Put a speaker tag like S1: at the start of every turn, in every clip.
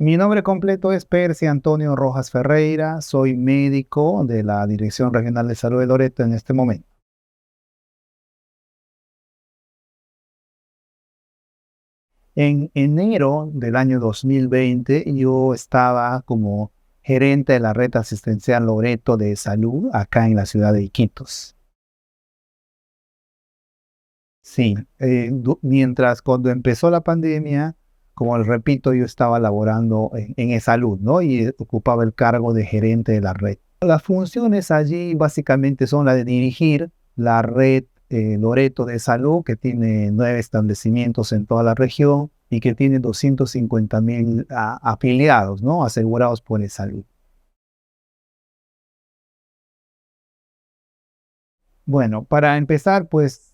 S1: Mi nombre completo es Percy Antonio Rojas Ferreira, soy médico de la Dirección Regional de Salud de Loreto en este momento. En enero del año 2020 yo estaba como gerente de la red asistencial Loreto de salud acá en la ciudad de Iquitos. Sí, mientras cuando empezó la pandemia, como les repito, yo estaba laborando en salud, ¿no? Y ocupaba el cargo de gerente de la red. Las funciones allí básicamente son la de dirigir la red Loreto de salud, que tiene 9 establecimientos en toda la región y que tiene 250.000 afiliados, ¿no? Asegurados por el salud. Bueno, para empezar, pues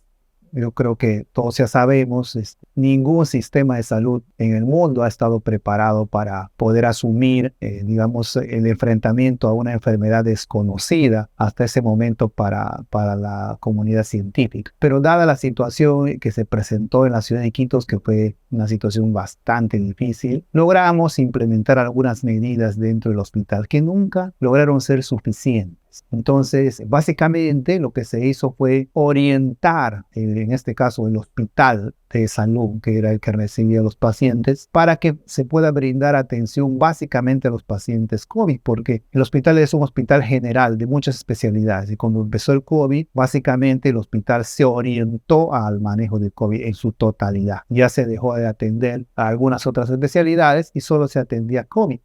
S1: yo creo que todos ya sabemos, ningún sistema de salud en el mundo ha estado preparado para poder asumir, digamos, el enfrentamiento a una enfermedad desconocida hasta ese momento para la comunidad científica. Pero dada la situación que se presentó en la ciudad de Iquitos, que fue una situación bastante difícil, logramos implementar algunas medidas dentro del hospital que nunca lograron ser suficientes. Entonces, básicamente lo que se hizo fue orientar, en este caso, el hospital de salud, que era el que recibía a los pacientes, para que se pueda brindar atención básicamente a los pacientes COVID, porque el hospital es un hospital general de muchas especialidades y cuando empezó el COVID, básicamente el hospital se orientó al manejo del COVID en su totalidad. Ya se dejó de atender a algunas otras especialidades y solo se atendía COVID.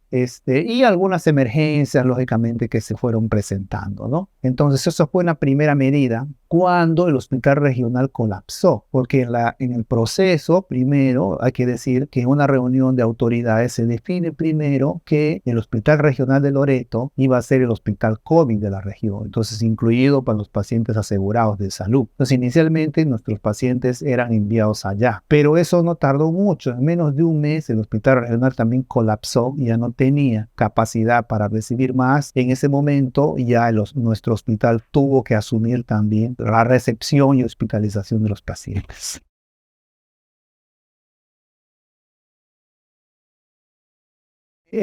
S1: Y algunas emergencias, lógicamente, que se fueron presentando, ¿no? Entonces, eso fue una primera medida cuando el hospital regional colapsó, porque en el proceso, primero, hay que decir que en una reunión de autoridades se define primero que el hospital regional de Loreto iba a ser el hospital COVID de la región, entonces incluido para los pacientes asegurados de salud. Entonces, inicialmente nuestros pacientes eran enviados allá, pero eso no tardó mucho. En menos de un mes el hospital regional también colapsó y ya no tenía capacidad para recibir más. En ese momento ya nuestro hospital tuvo que asumir también la recepción y hospitalización de los pacientes.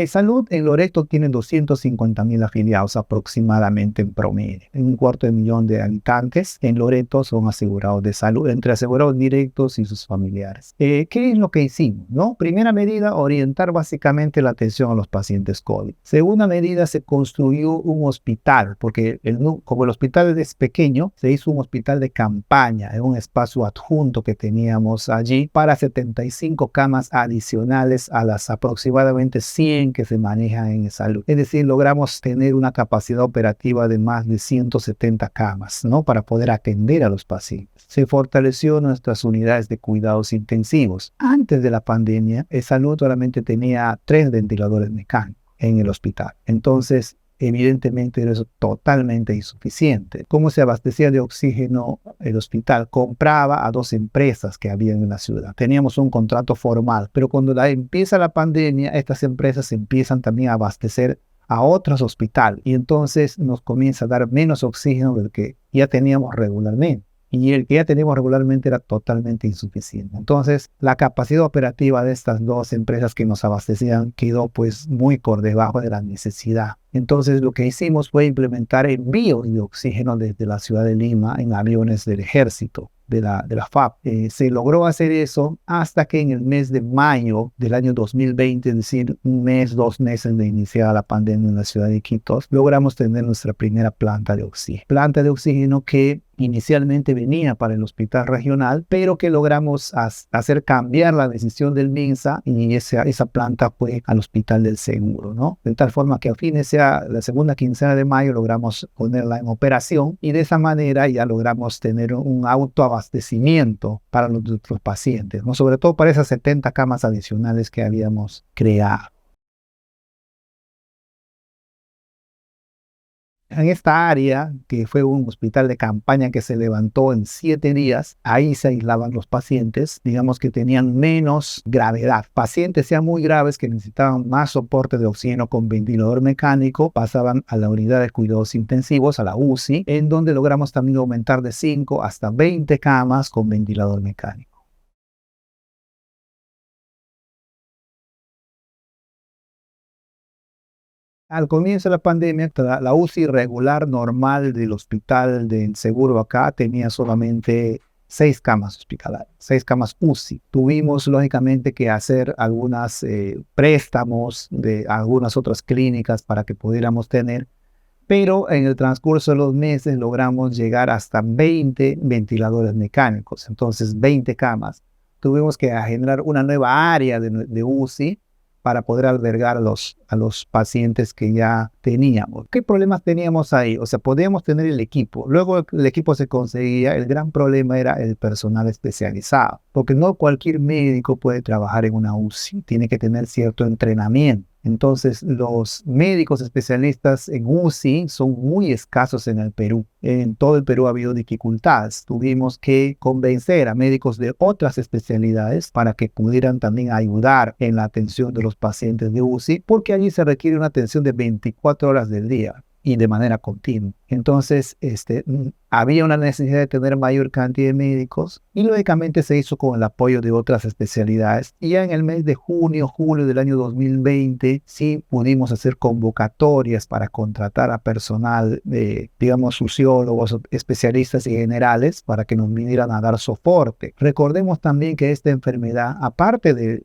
S1: Salud en Loreto tiene 250.000 afiliados aproximadamente en promedio. En un cuarto de millón de habitantes en Loreto son asegurados de salud, entre asegurados directos y sus familiares. ¿Qué es lo que hicimos? ¿No? Primera medida, orientar básicamente la atención a los pacientes COVID. Segunda medida, se construyó un hospital, porque como el hospital es pequeño, se hizo un hospital de campaña en un espacio adjunto que teníamos allí para 75 camas adicionales a las aproximadamente 100 que se maneja en salud. Es decir, logramos tener una capacidad operativa de más de 170 camas, ¿no? Para poder atender a los pacientes. Se fortaleció nuestras unidades de cuidados intensivos. Antes de la pandemia, el salud solamente tenía 3 ventiladores mecánicos en el hospital. Entonces, evidentemente era eso totalmente insuficiente. ¿Cómo se abastecía de oxígeno el hospital? Compraba a 2 empresas que había en la ciudad. Teníamos un contrato formal, pero cuando empieza la pandemia, estas empresas empiezan también a abastecer a otros hospitales y entonces nos comienza a dar menos oxígeno del que ya teníamos regularmente. Y el que ya teníamos regularmente era totalmente insuficiente. Entonces, la capacidad operativa de estas 2 empresas que nos abastecían quedó pues muy por debajo de la necesidad. Entonces, lo que hicimos fue implementar envíos de oxígeno desde la ciudad de Lima en aviones del ejército. De la FAP. Se logró hacer eso hasta que en el mes de mayo del año 2020, es decir, un mes, 2 meses de iniciada la pandemia en la ciudad de Iquitos, logramos tener nuestra primera planta de oxígeno. Planta de oxígeno que inicialmente venía para el hospital regional, pero que logramos hacer cambiar la decisión del MINSA y esa planta fue al hospital del seguro, ¿no? De tal forma que a fines sea la segunda quincena de mayo logramos ponerla en operación y de esa manera ya logramos tener un autoabastecimiento para nuestros pacientes, ¿no? Sobre todo para esas 70 camas adicionales que habíamos creado. En esta área, que fue un hospital de campaña que se levantó en 7 días, ahí se aislaban los pacientes, digamos que tenían menos gravedad. Pacientes ya muy graves que necesitaban más soporte de oxígeno con ventilador mecánico, pasaban a la unidad de cuidados intensivos, a la UCI, en donde logramos también aumentar de 5 hasta 20 camas con ventilador mecánico. Al comienzo de la pandemia, la UCI regular normal del hospital de seguro acá tenía solamente 6 camas hospitalarias, 6 camas UCI. Tuvimos lógicamente que hacer algunos préstamos de algunas otras clínicas para que pudiéramos tener, pero en el transcurso de los meses logramos llegar hasta 20 ventiladores mecánicos, entonces 20 camas. Tuvimos que generar una nueva área de UCI para poder albergar a los pacientes que ya teníamos. ¿Qué problemas teníamos ahí? O sea, podíamos tener el equipo. Luego el equipo se conseguía. El gran problema era el personal especializado, porque no cualquier médico puede trabajar en una UCI. Tiene que tener cierto entrenamiento. Entonces, los médicos especialistas en UCI son muy escasos en el Perú. En todo el Perú ha habido dificultades. Tuvimos que convencer a médicos de otras especialidades para que pudieran también ayudar en la atención de los pacientes de UCI, porque allí se requiere una atención de 24 horas del día y de manera continua. Entonces, había una necesidad de tener mayor cantidad de médicos y lógicamente se hizo con el apoyo de otras especialidades. Y ya en el mes de junio, julio del año 2020, sí pudimos hacer convocatorias para contratar a personal, digamos, sociólogos, especialistas y generales para que nos vinieran a dar soporte. Recordemos también que esta enfermedad, aparte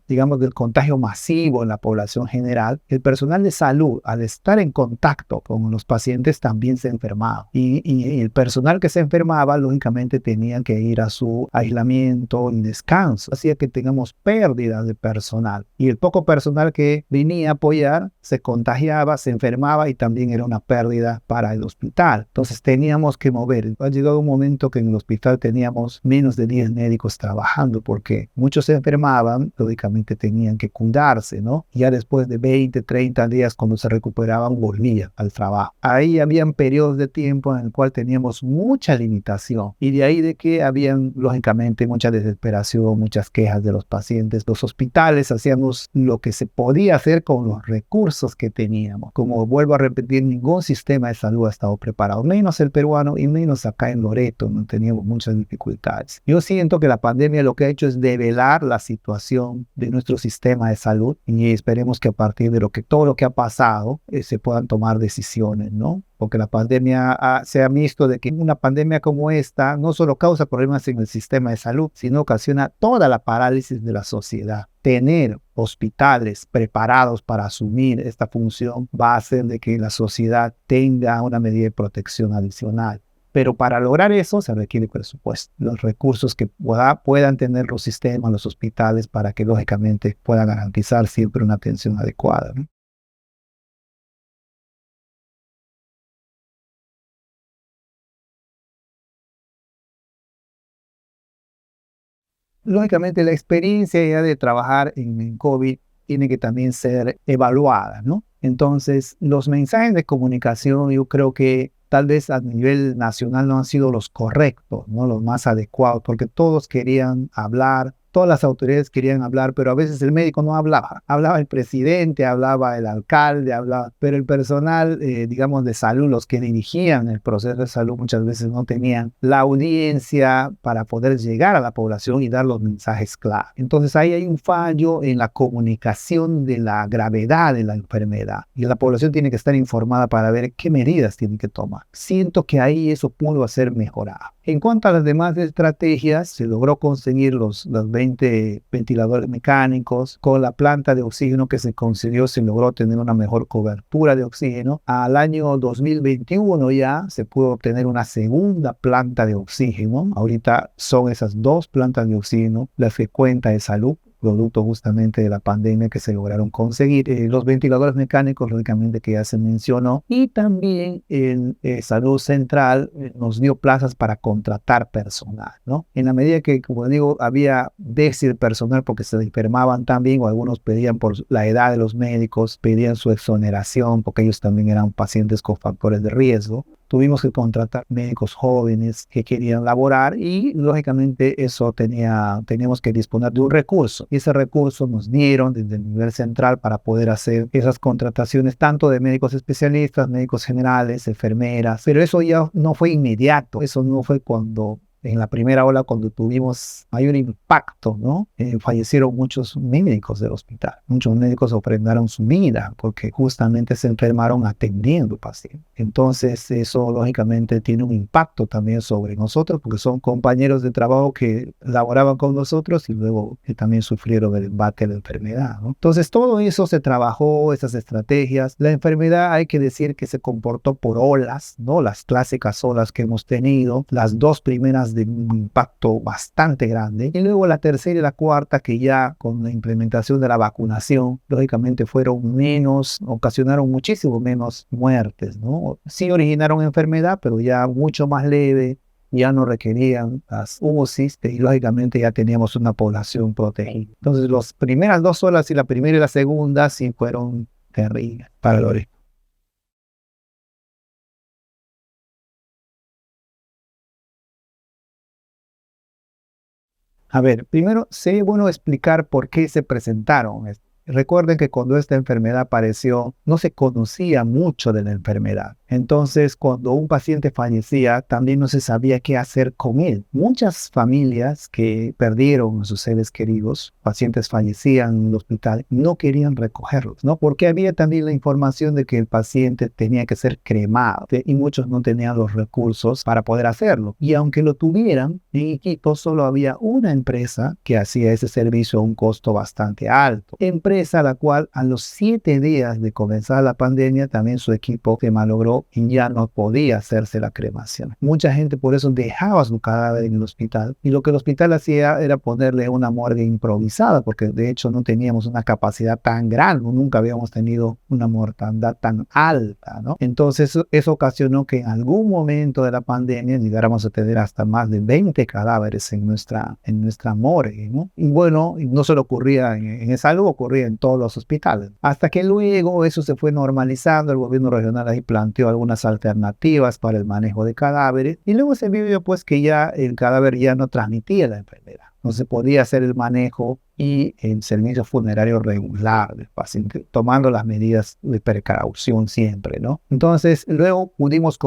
S1: digamos, del contagio masivo en la población general, el personal de salud, al estar en contacto con los pacientes, también se enfermaba. Y el personal que se enfermaba, lógicamente, tenía que ir a su aislamiento y descanso. Hacía que tengamos pérdidas de personal. Y el poco personal que venía a apoyar se contagiaba, se enfermaba y también era una pérdida para el hospital. Entonces teníamos que mover. Ha llegado un momento que en el hospital teníamos menos de 10 médicos trabajando porque muchos se enfermaban, lógicamente tenían que cuidarse, ¿no? Ya después de 20, 30 días, cuando se recuperaban, volvían al trabajo. Ahí habían periodos de tiempo en el cual teníamos mucha limitación y de ahí de que habían lógicamente mucha desesperación, muchas quejas de los pacientes. Los hospitales hacíamos lo que se podía hacer con los recursos que teníamos. Como vuelvo a repetir, ningún sistema de salud ha estado preparado, menos el peruano y menos acá en Loreto, no teníamos muchas dificultades. Yo siento que la pandemia lo que ha hecho es develar la situación de nuestro sistema de salud y esperemos que a partir de todo lo que ha pasado se puedan tomar decisiones, ¿no? Porque la pandemia se ha visto de que una pandemia como esta no solo causa problemas en el sistema de salud, sino ocasiona toda la parálisis de la sociedad. Tener hospitales preparados para asumir esta función va a hacer de que la sociedad tenga una medida de protección adicional. Pero para lograr eso se requiere presupuesto, los recursos que puedan tener los sistemas, los hospitales, para que lógicamente puedan garantizar siempre una atención adecuada, ¿no? Lógicamente, la experiencia ya de trabajar en COVID tiene que también ser evaluada, ¿no? Entonces, los mensajes de comunicación, yo creo que tal vez a nivel nacional no han sido los correctos, ¿no? Los más adecuados, porque todos querían hablar, todas las autoridades querían hablar, pero a veces el médico no hablaba. Hablaba el presidente, hablaba el alcalde, pero el personal, digamos, de salud, los que dirigían el proceso de salud, muchas veces no tenían la audiencia para poder llegar a la población y dar los mensajes claros. Entonces ahí hay un fallo en la comunicación de la gravedad de la enfermedad y la población tiene que estar informada para ver qué medidas tiene que tomar. Siento que ahí eso pudo ser mejorado. En cuanto a las demás estrategias, se logró conseguir los 20 ventiladores mecánicos. Con la planta de oxígeno que se consiguió, se logró tener una mejor cobertura de oxígeno. Al año 2021 ya se pudo obtener una segunda planta de oxígeno. Ahorita son esas 2 plantas de oxígeno las que cuenta de salud, producto justamente de la pandemia que se lograron conseguir. Los ventiladores mecánicos, lógicamente, que ya se mencionó, y también el Salud Central nos dio plazas para contratar personal, ¿no? En la medida que, como digo, había déficit de personal porque se enfermaban también, o algunos pedían por la edad de los médicos, pedían su exoneración porque ellos también eran pacientes con factores de riesgo. Tuvimos que contratar médicos jóvenes que querían laborar y lógicamente eso teníamos que disponer de un recurso. Y ese recurso nos dieron desde el nivel central para poder hacer esas contrataciones tanto de médicos especialistas, médicos generales, enfermeras. Pero eso ya no fue inmediato. Eso no fue cuando en la primera ola, cuando tuvimos mayor impacto, ¿no? Fallecieron muchos médicos del hospital. Muchos médicos ofrendaron su vida porque justamente se enfermaron atendiendo pacientes. Entonces, eso lógicamente tiene un impacto también sobre nosotros porque son compañeros de trabajo que laboraban con nosotros y luego que también sufrieron el embate de la enfermedad, ¿no? Entonces, todo eso se trabajó, esas estrategias. La enfermedad, hay que decir que se comportó por olas, ¿no? Las clásicas olas que hemos tenido, las dos primeras de un impacto bastante grande, y luego la tercera y la cuarta, que ya con la implementación de la vacunación, lógicamente fueron menos, ocasionaron muchísimo menos muertes, ¿no? Sí originaron enfermedad, pero ya mucho más leve, ya no requerían las UCIs y lógicamente ya teníamos una población protegida. Entonces, las primeras dos olas, y la primera y la segunda, sí fueron terribles para Loreto. A ver, primero sería bueno explicar por qué se presentaron. Recuerden que cuando esta enfermedad apareció, no se conocía mucho de la enfermedad. Entonces, cuando un paciente fallecía, también no se sabía qué hacer con él. Muchas familias que perdieron a sus seres queridos, pacientes fallecían en el hospital, no querían recogerlos, ¿no? Porque había también la información de que el paciente tenía que ser cremado, y muchos no tenían los recursos para poder hacerlo. Y aunque lo tuvieran, en Iquitos solo había una empresa que hacía ese servicio a un costo bastante alto. Empresa a la cual a los 7 días de comenzar la pandemia, también su equipo se malogró y ya no podía hacerse la cremación. Mucha gente por eso dejaba su cadáver en el hospital, y lo que el hospital hacía era ponerle una morgue improvisada, porque de hecho no teníamos una capacidad tan grande, nunca habíamos tenido una mortandad tan alta, ¿no? Entonces eso ocasionó que en algún momento de la pandemia llegáramos a tener hasta más de 20 cadáveres en nuestra morgue, ¿no? Y bueno, no solo ocurría en salud, ocurría en todos los hospitales. Hasta que luego eso se fue normalizando, el gobierno regional ahí planteó algunas alternativas para el manejo de cadáveres, y luego se vio pues que ya el cadáver ya no transmitía la enfermedad, no se podía hacer el manejo y el servicio funerario regular del paciente, tomando las medidas de precaución siempre, ¿no? Entonces, luego tuvimos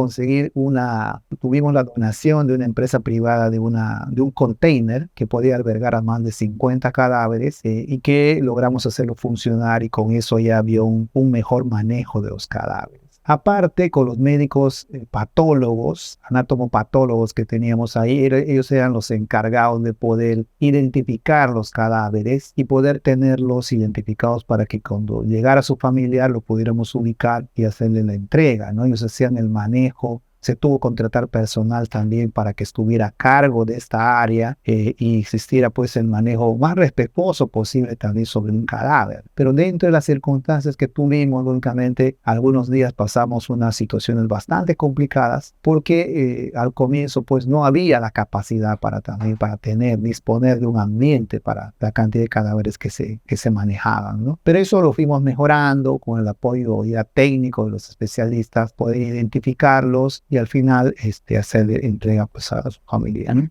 S1: la donación de una empresa privada de un container que podía albergar a más de 50 cadáveres, y que logramos hacerlo funcionar, y con eso ya había un mejor manejo de los cadáveres. Aparte, con los médicos patólogos, anatomopatólogos que teníamos ahí, ellos eran los encargados de poder identificar los cadáveres y poder tenerlos identificados para que cuando llegara su familiar lo pudiéramos ubicar y hacerle la entrega, ¿no? Ellos hacían el manejo. Se tuvo que contratar personal también para que estuviera a cargo de esta área, y existiera pues el manejo más respetuoso posible también sobre un cadáver. Pero dentro de las circunstancias que tuvimos, lógicamente, algunos días pasamos unas situaciones bastante complicadas porque al comienzo pues no había la capacidad para disponer de un ambiente para la cantidad de cadáveres que se manejaban, ¿no? Pero eso lo fuimos mejorando con el apoyo ya técnico de los especialistas, poder identificarlos y al final hacer entrega pues a su familia, ¿no?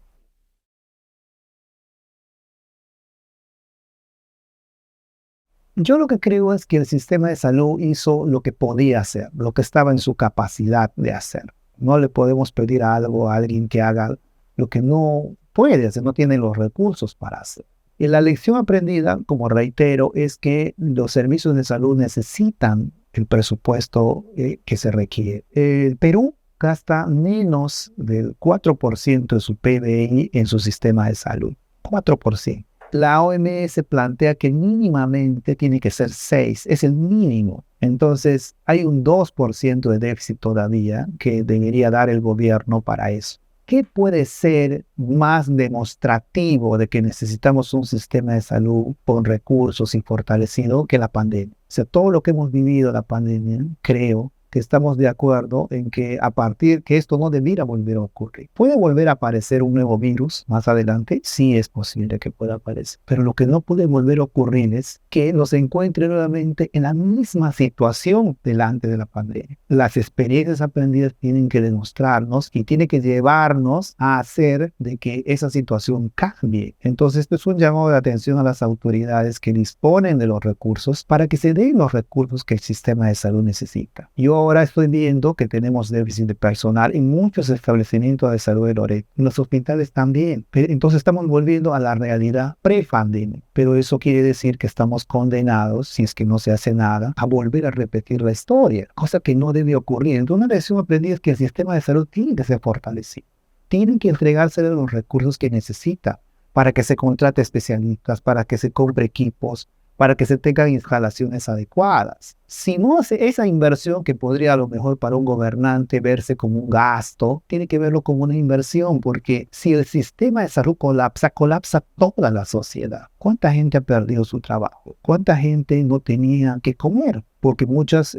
S1: Yo lo que creo es que el sistema de salud hizo lo que podía hacer, lo que estaba en su capacidad de hacer. No le podemos pedir algo a alguien que haga lo que no puede hacer, no tiene los recursos para hacer. Y la lección aprendida, como reitero, es que los servicios de salud necesitan el presupuesto que se requiere. El Perú gasta menos del 4% de su PBI en su sistema de salud. 4%. La OMS plantea que mínimamente tiene que ser 6, es el mínimo. Entonces, hay un 2% de déficit todavía que debería dar el gobierno para eso. ¿Qué puede ser más demostrativo de que necesitamos un sistema de salud con recursos y fortalecido que la pandemia? O sea, todo lo que hemos vivido la pandemia, creo que estamos de acuerdo en que a partir que esto no debiera volver a ocurrir. ¿Puede volver a aparecer un nuevo virus más adelante? Sí, es posible que pueda aparecer. Pero lo que no puede volver a ocurrir es que nos encuentre nuevamente en la misma situación delante de la pandemia. las experiencias aprendidas tienen que demostrarnos y tienen que llevarnos a hacer de que esa situación cambie. Entonces, esto es un llamado de atención a las autoridades que disponen de los recursos para que se den los recursos que el sistema de salud necesita. Yo ahora estoy viendo que tenemos déficit de personal en muchos establecimientos de salud de Loreto, en los hospitales también. Entonces, estamos volviendo a la realidad pre-pandemia, pero eso quiere decir que estamos condenados, si es que no se hace nada, a volver a repetir la historia, cosa que no debe ocurrir. Entonces, una lección aprendida es que el sistema de salud tiene que ser fortalecido, tienen que entregarse los recursos que necesita para que se contrate especialistas, para que se compre equipos, para que se tengan instalaciones adecuadas. Si no hace esa inversión que podría a lo mejor para un gobernante verse como un gasto, tiene que verlo como una inversión, porque si el sistema de salud colapsa, colapsa toda la sociedad. ¿Cuánta gente ha perdido su trabajo? ¿Cuánta gente no tenía que comer? Porque muchos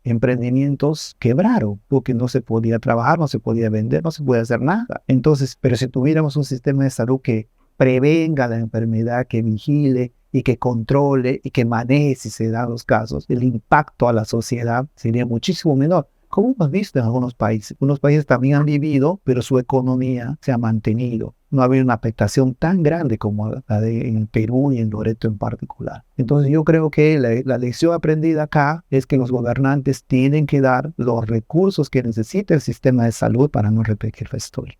S1: emprendimientos quebraron, porque no se podía trabajar, no se podía vender, no se podía hacer nada. Entonces, pero si tuviéramos un sistema de salud que prevenga la enfermedad, que vigile y que controle y que maneje, si se dan los casos, el impacto a la sociedad sería muchísimo menor. Como hemos visto en algunos países. Algunos países también han vivido, pero su economía se ha mantenido. No ha habido una afectación tan grande como la de en Perú y en Loreto en particular. Entonces yo creo que la lección aprendida acá es que los gobernantes tienen que dar los recursos que necesita el sistema de salud para no repetir la historia.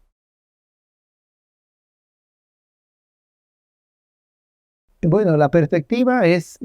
S1: Bueno, la perspectiva es,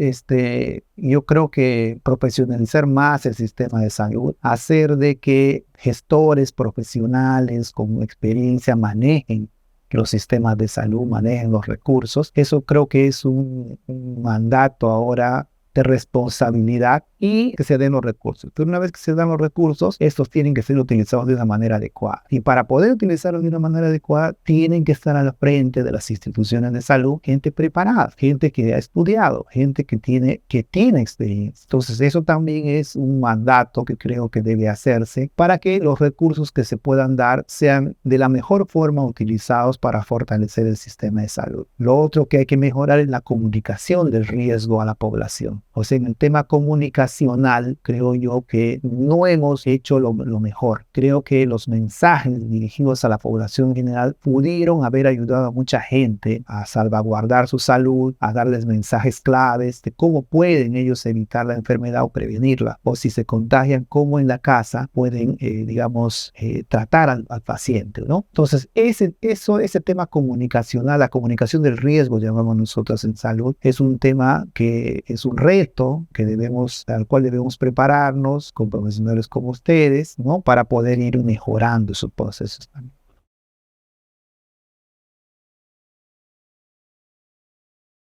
S1: yo creo que profesionalizar más el sistema de salud, hacer de que gestores profesionales con experiencia manejen los sistemas de salud, manejen los recursos. Eso creo que es un mandato ahora de responsabilidad y que se den los recursos. Pero una vez que se dan los recursos, estos tienen que ser utilizados de una manera adecuada. Y para poder utilizarlos de una manera adecuada, tienen que estar al frente de las instituciones de salud gente preparada, gente que ha estudiado, gente que tiene experiencia. Entonces, eso también es un mandato que creo que debe hacerse para que los recursos que se puedan dar sean de la mejor forma utilizados para fortalecer el sistema de salud. Lo otro que hay que mejorar es la comunicación del riesgo a la población. O sea, en el tema comunicacional, creo yo que no hemos hecho lo mejor. Creo que los mensajes dirigidos a la población general pudieron haber ayudado a mucha gente a salvaguardar su salud, a darles mensajes claves de cómo pueden ellos evitar la enfermedad o prevenirla. O si se contagian, cómo en la casa pueden, tratar al paciente, ¿no? Entonces, ese tema comunicacional, la comunicación del riesgo, llamamos nosotros en salud, es un tema que es un reto al cual debemos prepararnos con profesionales como ustedes, ¿no? Para poder ir mejorando esos procesos también.